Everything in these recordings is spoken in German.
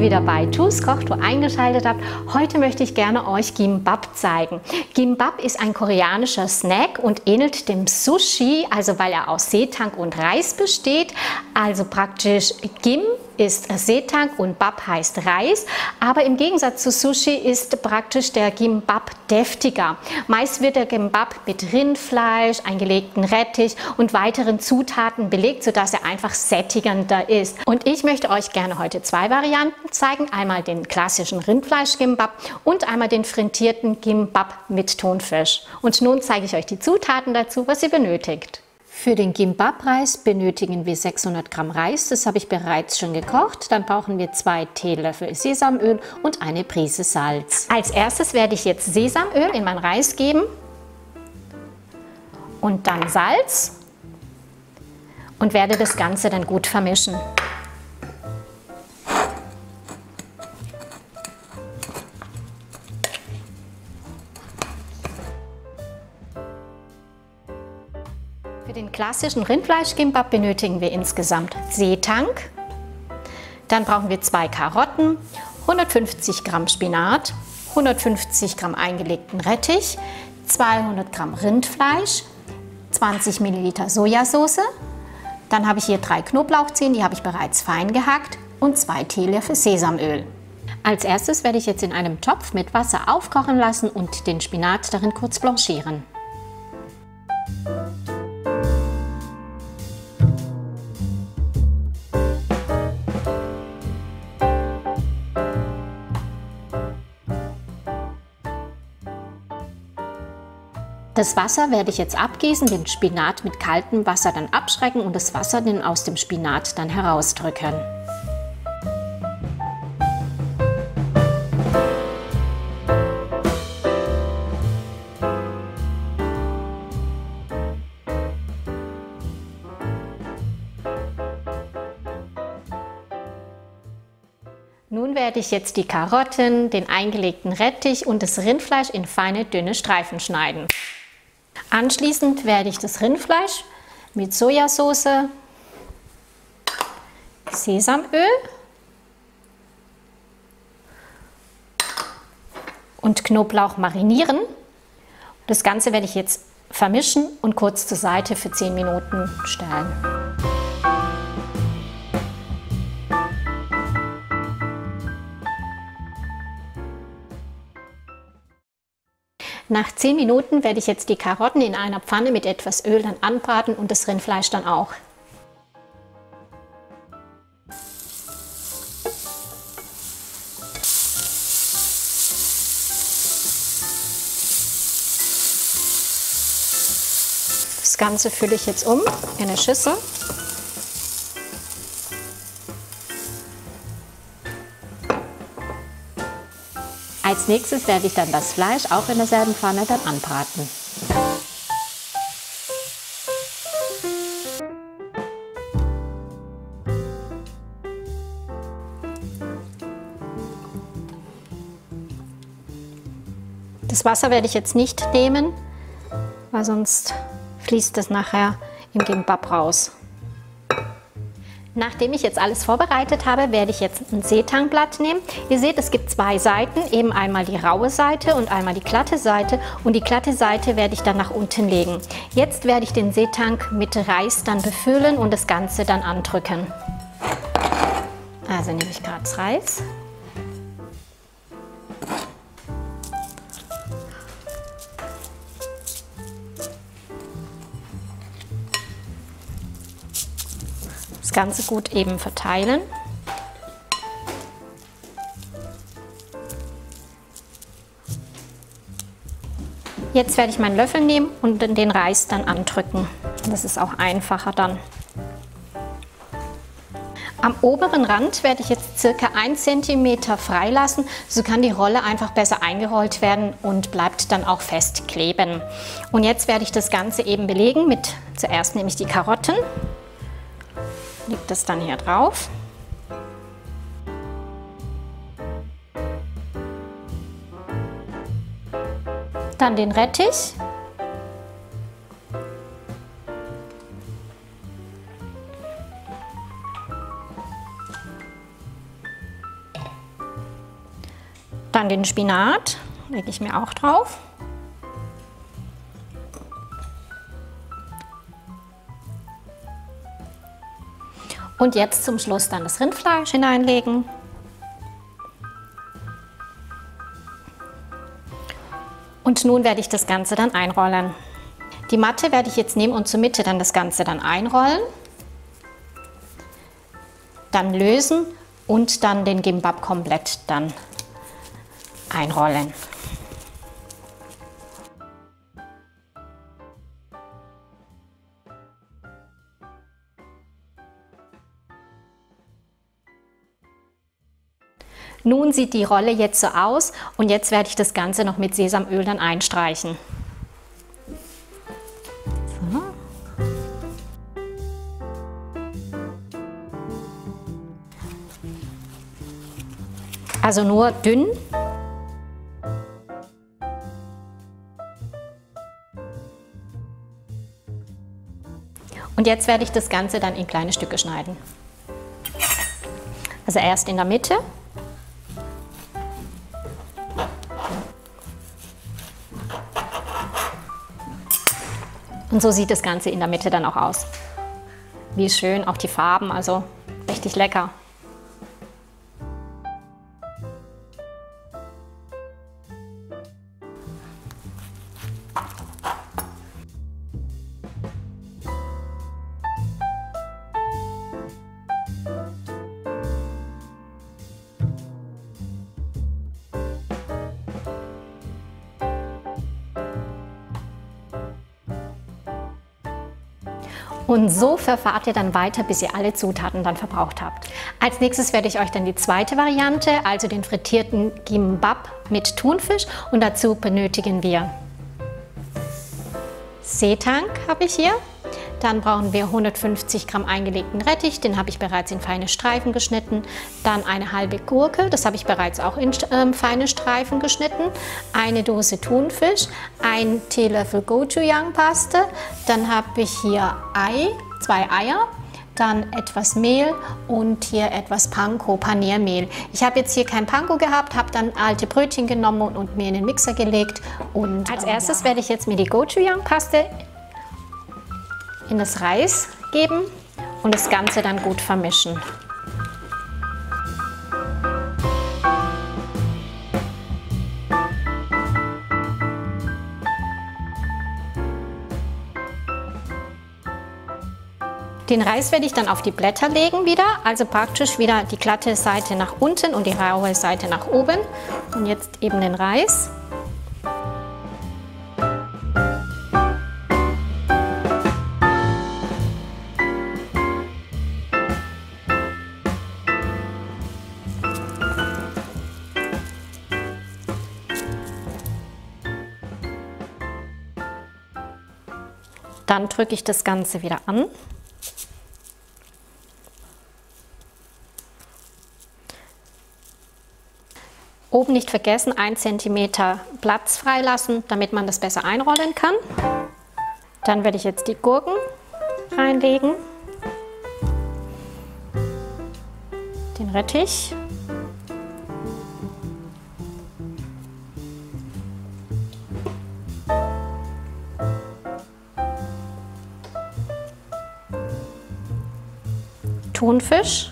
ihr wieder bei Ju's Kochtour eingeschaltet habt. Heute möchte ich gerne euch Gimbap zeigen. Gimbap ist ein koreanischer Snack und ähnelt dem Sushi, also weil er aus Seetang und Reis besteht. Also praktisch Gim ist Seetang und Bap heißt Reis, aber im Gegensatz zu Sushi ist praktisch der Gimbap deftiger. Meist wird der Gimbap mit Rindfleisch, eingelegten Rettich und weiteren Zutaten belegt, sodass er einfach sättigender ist. Und ich möchte euch gerne heute zwei Varianten zeigen. Einmal den klassischen Rindfleisch-Gimbap und einmal den frittierten Gimbap mit Thunfisch. Und nun zeige ich euch die Zutaten dazu, was ihr benötigt. Für den Gimbap-Reis benötigen wir 600 Gramm Reis, das habe ich bereits schon gekocht. Dann brauchen wir 2 Teelöffel Sesamöl und eine Prise Salz. Als erstes werde ich jetzt Sesamöl in meinen Reis geben und dann Salz und werde das Ganze dann gut vermischen. Für den klassischen Rindfleisch-Gimbap benötigen wir insgesamt Seetang, dann brauchen wir 2 Karotten, 150 Gramm Spinat, 150 Gramm eingelegten Rettich, 200 Gramm Rindfleisch, 20 Milliliter Sojasauce, dann habe ich hier 3 Knoblauchzehen, die habe ich bereits fein gehackt und 2 Teelöffel Sesamöl. Als erstes werde ich jetzt in einem Topf mit Wasser aufkochen lassen und den Spinat darin kurz blanchieren. Das Wasser werde ich jetzt abgießen, den Spinat mit kaltem Wasser dann abschrecken und das Wasser dann aus dem Spinat dann herausdrücken. Nun werde ich jetzt die Karotten, den eingelegten Rettich und das Rindfleisch in feine, dünne Streifen schneiden. Anschließend werde ich das Rindfleisch mit Sojasauce, Sesamöl und Knoblauch marinieren. Das Ganze werde ich jetzt vermischen und kurz zur Seite für 10 Minuten stellen. Nach 10 Minuten werde ich jetzt die Karotten in einer Pfanne mit etwas Öl dann anbraten und das Rindfleisch dann auch. Das Ganze fülle ich jetzt um in eine Schüssel. Als nächstes werde ich dann das Fleisch auch in derselben Pfanne dann anbraten. Das Wasser werde ich jetzt nicht nehmen, weil sonst fließt es nachher im Gimbap raus. Nachdem ich jetzt alles vorbereitet habe, werde ich jetzt ein Seetangblatt nehmen. Ihr seht, es gibt 2 Seiten, eben einmal die raue Seite und einmal die glatte Seite. Und die glatte Seite werde ich dann nach unten legen. Jetzt werde ich den Seetang mit Reis dann befüllen und das Ganze dann andrücken. Also nehme ich gerade das Reis. Das Ganze gut eben verteilen. Jetzt werde ich meinen Löffel nehmen und den Reis dann andrücken. Das ist auch einfacher dann. Am oberen Rand werde ich jetzt ca. 1 cm freilassen, so kann die Rolle einfach besser eingerollt werden und bleibt dann auch fest kleben. Und jetzt werde ich das Ganze eben belegen mit, zuerst nehme ich die Karotten. Liegt das dann hier drauf. Dann den Rettich. Dann den Spinat lege ich mir auch drauf. Und jetzt zum Schluss dann das Rindfleisch hineinlegen. Und nun werde ich das Ganze dann einrollen. Die Matte werde ich jetzt nehmen und zur Mitte dann das Ganze dann einrollen. Dann lösen und dann den Gimbap komplett dann einrollen. Nun sieht die Rolle jetzt so aus und jetzt werde ich das Ganze noch mit Sesamöl dann einstreichen. So. Also nur dünn. Und jetzt werde ich das Ganze dann in kleine Stücke schneiden. Also erst in der Mitte. Und so sieht das Ganze in der Mitte dann auch aus. Wie schön, auch die Farben, also richtig lecker. Und so verfahrt ihr dann weiter, bis ihr alle Zutaten dann verbraucht habt. Als nächstes werde ich euch dann die zweite Variante, also den frittierten Gimbap mit Thunfisch, und dazu benötigen wir Seetang habe ich hier. Dann brauchen wir 150 Gramm eingelegten Rettich, den habe ich bereits in feine Streifen geschnitten. Dann eine halbe Gurke, das habe ich bereits auch in feine Streifen geschnitten. Eine Dose Thunfisch, ein Teelöffel Gochujang-Paste. Dann habe ich hier zwei Eier, dann etwas Mehl und hier etwas Panko, Paniermehl. Ich habe jetzt hier kein Panko gehabt, habe dann alte Brötchen genommen und mir in den Mixer gelegt. Und als erstes werde ich jetzt mir die Gochujang-Paste in das Reis geben und das Ganze dann gut vermischen. Den Reis werde ich dann auf die Blätter legen wieder, also praktisch wieder die glatte Seite nach unten und die raue Seite nach oben. Und jetzt eben den Reis. Dann drücke ich das Ganze wieder an. Oben nicht vergessen, 1 cm Platz freilassen, damit man das besser einrollen kann. Dann werde ich jetzt die Gurken reinlegen, den Rettich, Thunfisch,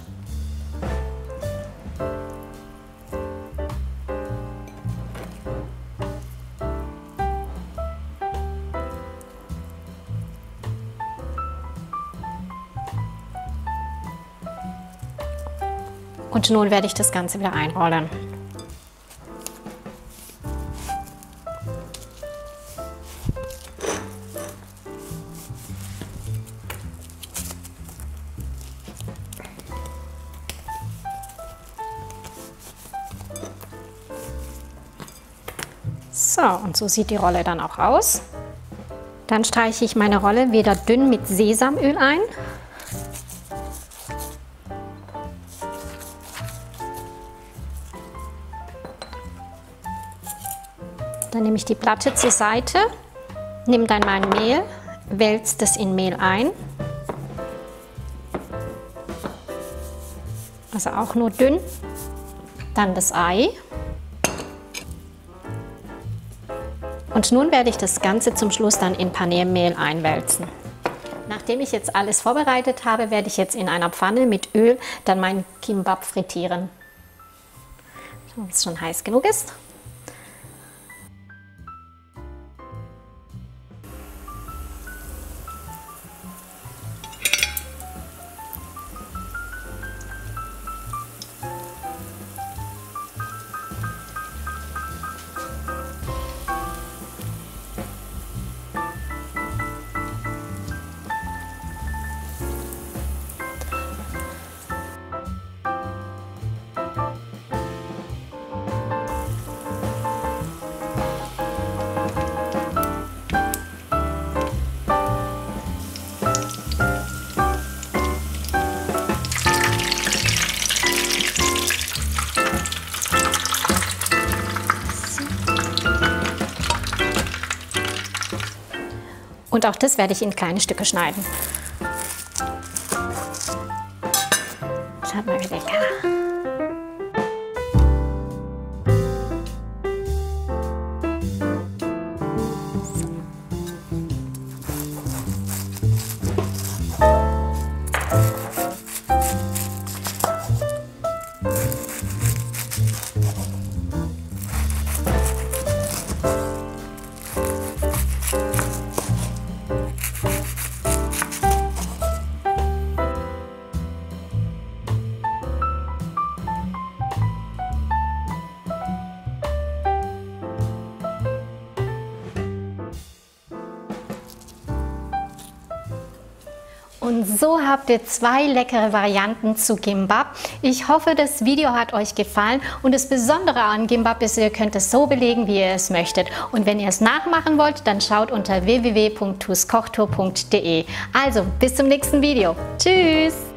und nun werde ich das Ganze wieder einrollen. So, und so sieht die Rolle dann auch aus. Dann streiche ich meine Rolle wieder dünn mit Sesamöl ein. Dann nehme ich die Platte zur Seite, nehme dann mein Mehl, wälze das in Mehl ein. Also auch nur dünn. Dann das Ei. Und nun werde ich das Ganze zum Schluss dann in Paniermehl einwälzen. Nachdem ich jetzt alles vorbereitet habe, werde ich jetzt in einer Pfanne mit Öl dann mein Kimbap frittieren. Wenn es schon heiß genug ist. Und auch das werde ich in kleine Stücke schneiden. Schaut mal, wie lecker. Und so habt ihr 2 leckere Varianten zu Kimbap. Ich hoffe, das Video hat euch gefallen und das Besondere an Kimbap ist, ihr könnt es so belegen, wie ihr es möchtet. Und wenn ihr es nachmachen wollt, dann schaut unter www.tuskochtour.de. Also, bis zum nächsten Video. Tschüss!